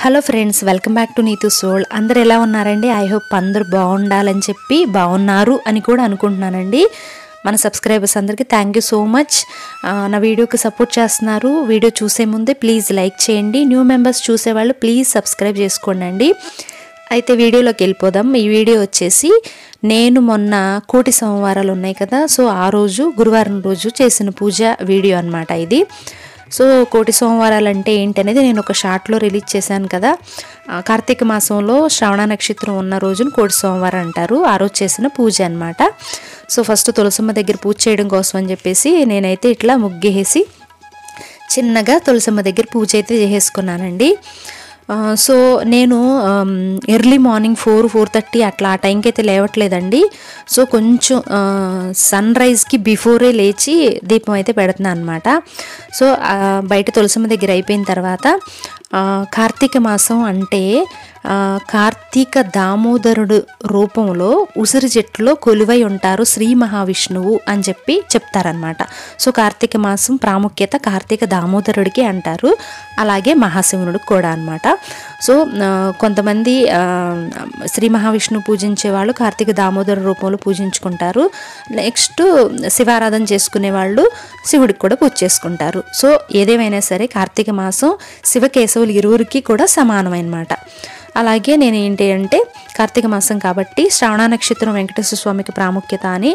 Hello friends, welcome back to Neetu soul. అందరు ఎలా ఉన్నారండి? ఐ హోప్ అందరూ బాగుండాలని చెప్పి బాగున్నారు అని కూడా అనుకుంటున్నానండి. మన సబ్స్క్రైబర్స్ అందరికీ థ్యాంక్ యూ సో మచ్. నా వీడియోకి సపోర్ట్ చేస్తున్నారు. వీడియో చూసే ముందే ప్లీజ్ లైక్ చేయండి. న్యూ మెంబర్స్ చూసేవాళ్ళు ప్లీజ్ సబ్స్క్రైబ్ చేసుకోండి. అయితే వీడియోలోకి వెళ్ళిపోదాం. ఈ వీడియో వచ్చేసి నేను మొన్న కోటి సోమవారాలు ఉన్నాయి కదా, సో ఆ రోజు గురువారం రోజు చేసిన పూజ వీడియో అన్నమాట ఇది. సో కోటి సోమవారాలు అంటే ఏంటనేది నేను ఒక షార్ట్లో రిలీజ్ చేశాను కదా. కార్తీక మాసంలో శ్రవణ నక్షత్రం ఉన్న రోజును కోటి సోమవారం అంటారు. ఆ రోజు చేసిన పూజ అన్నమాట. సో ఫస్ట్ తులసమ్మ దగ్గర పూజ చేయడం కోసం అని చెప్పేసి నేనైతే ఇట్లా ముగ్గేసి చిన్నగా తులసమ్మ దగ్గర పూజ అయితే చేసేసుకున్నానండి. సో నేను ఎర్లీ మార్నింగ్ 4-4:30 అట్లా ఆ టైంకి అయితే లేవట్లేదండి. సో కొంచెం సన్ రైజ్కి బిఫోరే లేచి దీపం అయితే పెడుతున్నాను అనమాట. సో బయట తులసమ్మ దగ్గర అయిపోయిన తర్వాత కార్తీక మాసం అంటే కార్తీక దామోదరుడు రూపంలో ఉసిరి చెట్టులో కొలువై ఉంటారు శ్రీ మహావిష్ణువు అని చెప్పి చెప్తారనమాట. సో కార్తీక మాసం ప్రాముఖ్యత కార్తీక దామోదరుడికి అంటారు, అలాగే మహాశివునుడికి కూడా అనమాట. సో కొంతమంది శ్రీ మహావిష్ణువు పూజించే వాళ్ళు కార్తీక దామోదరు రూపంలో పూజించుకుంటారు. నెక్స్ట్ శివారాధన చేసుకునే వాళ్ళు శివుడికి కూడా పూజ చేసుకుంటారు. సో ఏదేమైనా సరే కార్తీక మాసం శివకేశవులు ఇరువురికి కూడా సమానమన్నమాట. అలాగే నేను ఏంటి అంటే కార్తీక మాసం కాబట్టి శ్రవణ నక్షత్రం వెంకటేశ్వర స్వామికి ప్రాముఖ్యత అని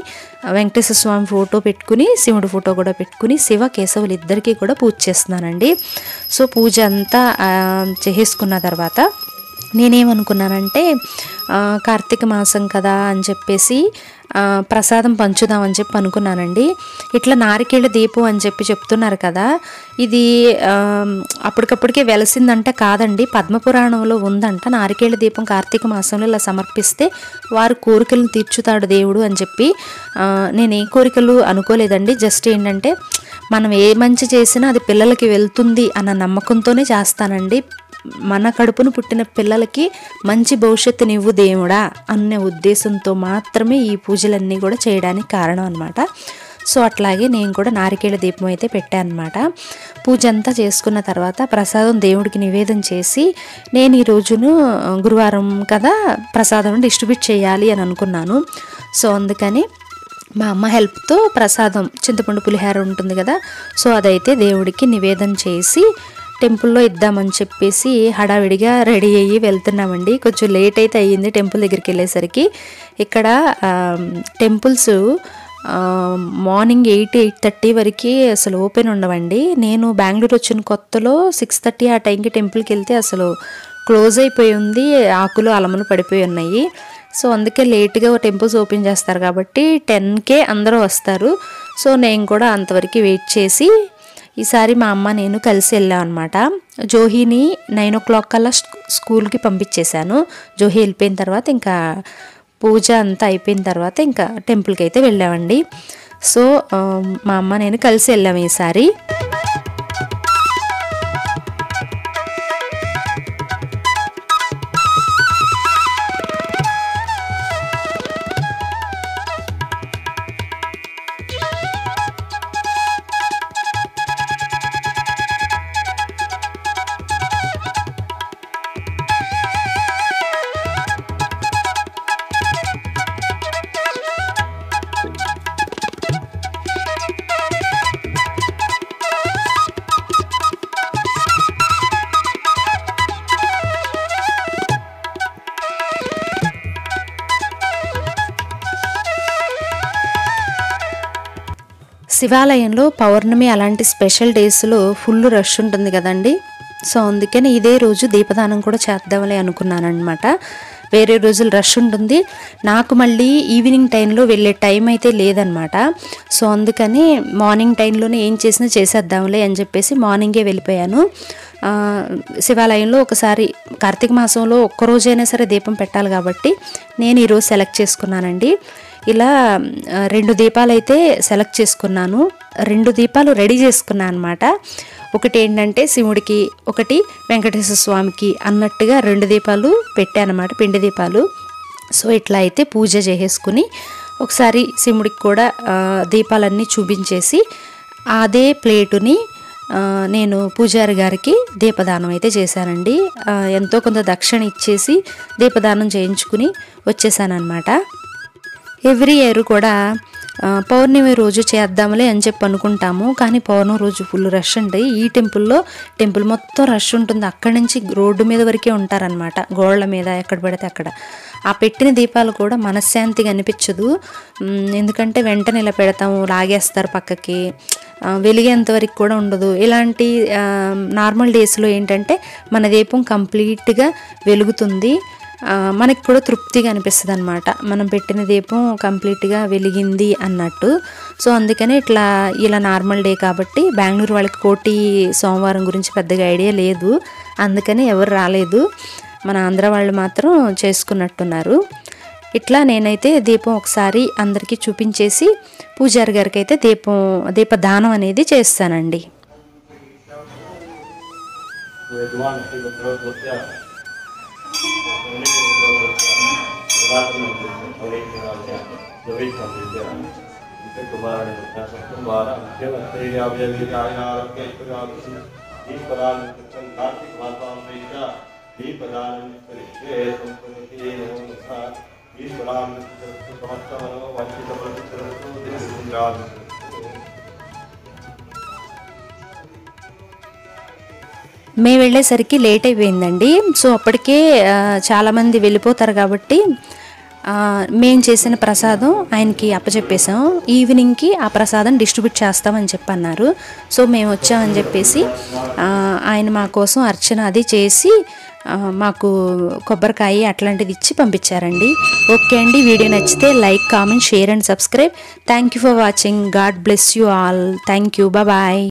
వెంకటేశ్వర స్వామి ఫోటో పెట్టుకుని శివుడి ఫోటో కూడా పెట్టుకుని శివ కేశవులు ఇద్దరికీ కూడా పూజ చేస్తున్నానండి. సో పూజ అంతా చేసుకున్న తర్వాత నేనేమనుకున్నానంటే కార్తీక మాసం కదా అని చెప్పేసి ప్రసాదం పంచుదామని చెప్పి అనుకున్నానండి. ఇట్లా నారికేళ్ళ దీపం అని చెప్పి చెప్తున్నారు కదా, ఇది అప్పటికప్పటికే వెలసిందంట కాదండి. పద్మపురాణంలో ఉందంట నారికేళ్ళ దీపం కార్తీక మాసంలో ఇలా సమర్పిస్తే వారు కోరికలను తీర్చుతాడు దేవుడు అని చెప్పి. నేను ఏ కోరికలు అనుకోలేదండి. జస్ట్ ఏంటంటే మనం ఏ మంచి చేసినా అది పిల్లలకి వెళ్తుంది అన్న నమ్మకంతోనే చేస్తానండి. మన కడుపును పుట్టిన పిల్లలకి మంచి భవిష్యత్తునివ్వు దేవుడా అనే ఉద్దేశంతో మాత్రమే ఈ పూజలన్నీ కూడా చేయడానికి కారణం అనమాట. సో అట్లాగే నేను కూడా నారికేళ దీపం అయితే పెట్టాను అనమాట. పూజ అంతా చేసుకున్న తర్వాత ప్రసాదం దేవుడికి నివేదన చేసి నేను ఈ రోజును గురువారం కదా ప్రసాదం డిస్ట్రిబ్యూట్ చేయాలి అని అనుకున్నాను. సో అందుకని మా అమ్మ హెల్ప్తో ప్రసాదం చింతపండు పులిహార ఉంటుంది కదా, సో అదైతే దేవుడికి నివేదన చేసి టెంపుల్లో ఇద్దామని చెప్పేసి హడావిడిగా రెడీ అయ్యి వెళ్తున్నామండి. కొంచెం లేట్ అయితే అయ్యింది టెంపుల్ దగ్గరికి వెళ్ళేసరికి. ఇక్కడ టెంపుల్స్ మార్నింగ్ 8-8:30 వరకు అసలు ఓపెన్ ఉండవండి. నేను బెంగళూరు వచ్చిన కొత్తలో 6:30 ఆ టైంకి టెంపుల్కి వెళ్తే అసలు క్లోజ్ అయిపోయి ఉంది, ఆకులు అలములు పడిపోయి ఉన్నాయి. సో అందుకే లేట్గా టెంపుల్స్ ఓపెన్ చేస్తారు కాబట్టి 10కే అందరూ వస్తారు. సో నేను కూడా అంతవరకు వెయిట్ చేసి ఈసారి మా అమ్మ నేను కలిసి వెళ్ళాం అనమాట. జోహిని 9 o'clock కల్లా స్కూల్కి పంపించేశాను. జోహి వెళ్ళిపోయిన తర్వాత ఇంకా పూజ అంతా అయిపోయిన తర్వాత ఇంకా టెంపుల్కి అయితే వెళ్ళామండి. సో మా అమ్మ నేను కలిసి వెళ్ళాము ఈసారి. శివాలయంలో పౌర్ణమి అలాంటి స్పెషల్ డేస్లో ఫుల్ రష్ ఉంటుంది కదండి. సో అందుకని ఇదే రోజు దీపదానం కూడా చేద్దామని అనుకున్నాను అనమాట. వేరే రోజులు రష్ ఉంటుంది, నాకు మళ్ళీ ఈవినింగ్ టైంలో వెళ్ళే టైం అయితే లేదనమాట. సో అందుకని మార్నింగ్ టైంలోనే ఏం చేసినా చేసేద్దాంలే అని చెప్పేసి మార్నింగే వెళ్ళిపోయాను. శివాలయంలో ఒకసారి కార్తీక మాసంలో ఒక్కరోజైనా సరే దీపం పెట్టాలి కాబట్టి నేను ఈరోజు సెలెక్ట్ చేసుకున్నానండి. ఇలా 2 దీపాలు అయితే సెలెక్ట్ చేసుకున్నాను. 2 దీపాలు రెడీ చేసుకున్నాను అనమాట. ఒకటి ఏంటంటే శివుడికి, ఒకటి వెంకటేశ్వర స్వామికి అన్నట్టుగా 2 దీపాలు పెట్టానమాట, పిండి దీపాలు. సో ఇట్లా అయితే పూజ చేసేసుకుని ఒకసారి శివుడికి కూడా దీపాలన్నీ చూపించేసి అదే ప్లేటుని నేను పూజారి గారికి దీపదానం అయితే చేశానండి. ఎంతో కొంత దక్షిణ ఇచ్చేసి దీపదానం చేయించుకుని వచ్చేసానమాట. ఎవ్రీ ఇయర్ కూడా పౌర్ణమి రోజు చేద్దాంలే అని చెప్పి అనుకుంటాము, కానీ పౌర్ణమి రోజు ఫుల్ రష్ అండి. ఈ టెంపుల్ మొత్తం రష్ ఉంటుంది. అక్కడి నుంచి రోడ్డు మీద వరకే ఉంటారనమాట, గోడల మీద ఎక్కడ పడితే అక్కడ. ఆ పెట్టిన దీపాలు కూడా మనశ్శాంతిగా అనిపించదు, ఎందుకంటే వెంటనే ఇలా పెడతాము, లాగేస్తారు పక్కకి, వెలిగేంత వరకు కూడా ఉండదు. ఇలాంటి నార్మల్ డేస్లో ఏంటంటే మన దీపం కంప్లీట్గా వెలుగుతుంది, మనకి కూడా తృప్తిగా అనిపిస్తుంది అనమాట, మనం పెట్టిన దీపం కంప్లీట్గా వెలిగింది అన్నట్టు. సో అందుకని ఇలా నార్మల్ డే కాబట్టి బెంగళూరు వాళ్ళకి కోటి సోమవారం గురించి పెద్దగా ఐడియా లేదు, అందుకని ఎవరు రాలేదు. మన ఆంధ్ర వాళ్ళు మాత్రం చేసుకున్నట్టున్నారు. ఇట్లా నేనైతే దీపం ఒకసారి అందరికీ చూపించేసి పూజారి గారికి అయితే దీపదానం అనేది చేస్తానండి. మేము వెళ్ళేసరికి లేట్ అయిపోయిందండి. సో అప్పటికే చాలామంది వెళ్ళిపోతారు కాబట్టి మేము చేసిన ప్రసాదం ఆయనకి అప్పచెప్పేసాం. ఈవినింగ్కి ఆ ప్రసాదం డిస్ట్రిబ్యూట్ చేస్తామని చెప్పన్నారు. సో మేము వచ్చామని చెప్పేసి ఆయన మా కోసం అర్చన అది చేసి మాకు కొబ్బరికాయ అట్లాంటిది ఇచ్చి పంపించారండి. ఓకే అండి, వీడియో నచ్చితే like, comment, share and subscribe. Thank you for watching. God bless you all. Thank you. Bye.